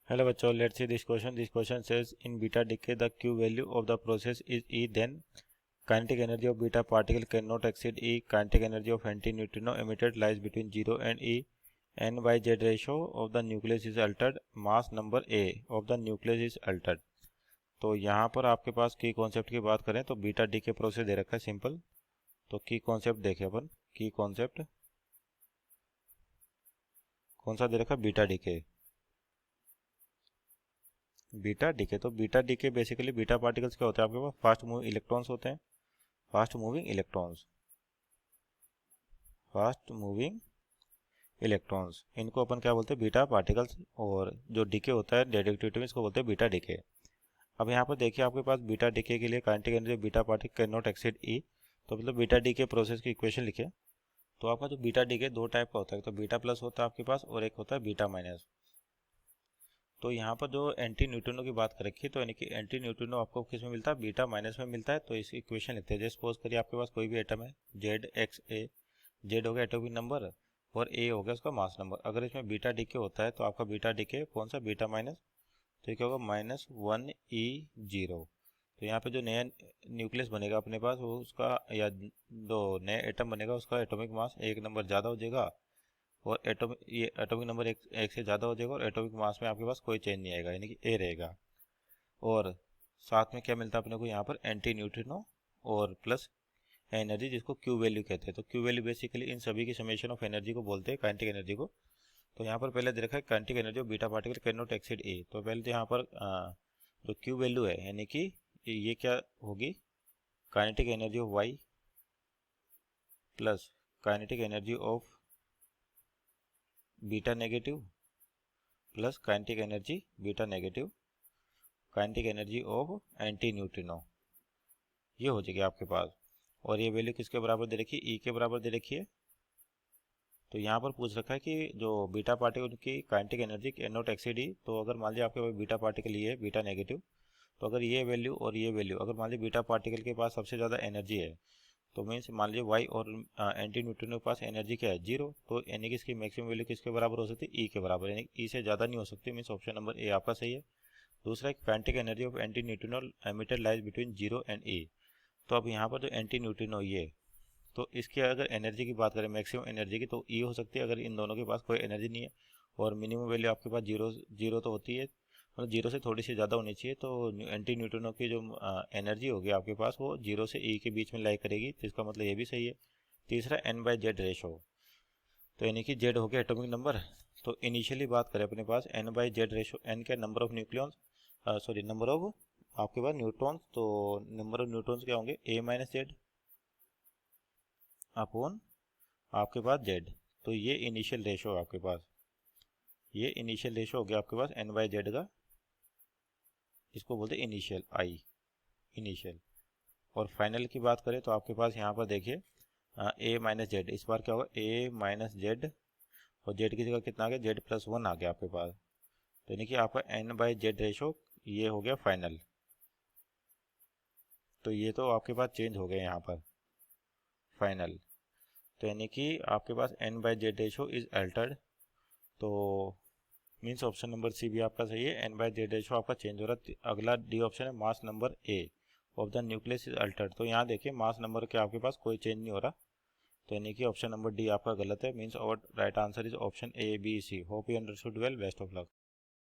Hello bachcho, let's see this question. This question says in beta decay the Q value of the process is E, then kinetic energy of beta particle cannot exceed E. Kinetic energy of antineutrino emitted lies between 0 and E. N by Z ratio of the nucleus is altered. Mass number A of the nucleus is altered. तो यहाँ पर आपके पास की concept की बात करें तो beta decay process दे रखा है सिंपल। तो की कॉन्सेप्ट देखें अपन, की कॉन्सेप्ट कौन सा दे रखा है? Beta decay. बीटा डीके तो beta decay basically beta particles क्या होते हैं आपके पास? फास्ट मूविंग इलेक्ट्रॉन्स होते हैं। Fast moving electrons, fast moving electrons, इनको अपन क्या बोलते हैं? Beta particles. और जो डीके होता है रेडियोएक्टिविटी में, इसको बोलते हैं बीटा डीके। अब यहाँ पर देखिए आपके पास बीटा डीके के लिए kinetic energy beta particle cannot exceed E. तो मतलब बीटा डीके प्रोसेस की इक्वेशन लिखे। तो आपका जो बीटा डीके दो टाइप का होता है, तो बीटा प्लस होता है आपके पास और एक होता है बीटा माइनस। तो यहाँ पर जो एंटी न्यूट्रिनो की बात कर रखी है, तो यानी कि एंटी न्यूट्रिनो आपको किस में मिलता है? बीटा माइनस में मिलता है। तो इस इक्वेशन लिखते हैं। जैसे सपोज करिए आपके पास कोई भी एटम है, जेड एक्स ए। जेड हो गया एटॉमिक नंबर और ए हो गया उसका मास नंबर। अगर इसमें बीटा डीके होता है तो आपका बीटा डीके कौन सा? Beta minus. तो ये क्या होगा? -1e0। तो यहाँ पे जो नया न्यूक्लियस बनेगा अपने पास, वो उसका या दो नया एटम बनेगा, उसका एटॉमिक मास एक नंबर ज़्यादा हो जाएगा और एटॉमिक नंबर एक से ज़्यादा हो जाएगा और एटॉमिक मास में आपके पास कोई चेंज नहीं आएगा, यानी कि ए रहेगा। और साथ में क्या मिलता है अपने को यहाँ पर? एंटी न्यूट्रिनो और प्लस एनर्जी, जिसको क्यू वैल्यू कहते हैं। तो क्यू वैल्यू बेसिकली इन सभी की समेशन ऑफ एनर्जी को बोलते हैं, काइनेटिक एनर्जी को। तो यहाँ पर पहले दे रखा है kinetic energy of beta particle cannot exceed A. तो पहले तो यहाँ पर जो क्यू वैल्यू है, यानी कि ये क्या होगी? Kinetic energy of Y plus kinetic energy of beta negative plus kinetic energy beta negative, kinetic energy of anti neutrino, ये हो जाएगी आपके पास। और ये वैल्यू किसके बराबर दे रखी है? ई के बराबर दे रखी है। तो यहाँ पर पूछ रखा है कि जो बीटा पार्टिकल की kinetic energy cannot exceed E. तो अगर मान लीजिए आपके पास बीटा पार्टिकल ये है बीटा नेगेटिव, तो अगर ये वैल्यू और ये वैल्यू, अगर मान लीजिए बीटा पार्टिकल के पास सबसे ज़्यादा एनर्जी है, तो मीन्स मान लीजिए वाई और एंटी न्यूट्रिनो के पास एनर्जी क्या है? जीरो। तो यानी कि इसकी मैक्सिमम वैल्यू किसके बराबर हो सकती है? ई के बराबर, यानी ई से ज़्यादा नहीं हो सकती। मीन्स ऑप्शन नंबर ए आपका सही है। दूसरा एक kinetic energy of anti neutrino emitted lies between zero and E. तो अब यहाँ पर जो एंटी न्यूट्रिनो ये, तो इसकी अगर एनर्जी की बात करें मैक्सिमम एनर्जी की, तो ई हो सकती है अगर इन दोनों के पास कोई एनर्जी नहीं है। और मिनिमम वैल्यू आपके पास जीरो जीरो तो होती है, मतलब जीरो से थोड़ी सी ज़्यादा होनी चाहिए। तो एंटी न्यूट्रिनो की जो एनर्जी होगी आपके पास, वो जीरो से ई के बीच में लाई करेगी। तो इसका मतलब ये भी सही है। तीसरा एन बाई जेड रेशो, तो यानी कि जेड हो गया एटॉमिक नंबर। तो इनिशियली बात करें अपने पास N by Z ratio, N क्या? Number of nucleons, sorry number of आपके पास न्यूट्रॉन्स। तो नंबर ऑफ न्यूट्रॉन्स क्या होंगे? ए माइनस जेड अपॉन आपके पास जेड। तो ये इनिशियल रेशो है आपके पास, ये इनिशियल रेशो हो गया आपके पास एन बाई जेड का। इसको बोलते हैं इनिशियल, आई इनिशियल। और फाइनल की बात करें तो आपके पास यहाँ पर देखिए ए माइनस जेड, इस बार क्या होगा? ए माइनस जेड और जेड की जगह कितना आ गया? जेड प्लस वन आ गया आपके पास। तो यानी कि आपका एन बाई जेड रेशो ये हो गया फाइनल। तो ये तो आपके पास चेंज हो गए यहाँ पर फाइनल। तो यानी कि आपके पास N by Z ratio is altered. तो मीन्स ऑप्शन नंबर सी भी आपका सही है, एन बाई जेड रेशो आपका चेंज हो रहा है। अगला डी ऑप्शन है mass number A of the nucleus is altered. तो यहाँ देखिए मास नंबर के आपके पास कोई चेंज नहीं हो रहा। तो यानी कि ऑप्शन नंबर डी आपका गलत है। मीन्स और right answer is option A B C. Hope you understood well. Best of luck.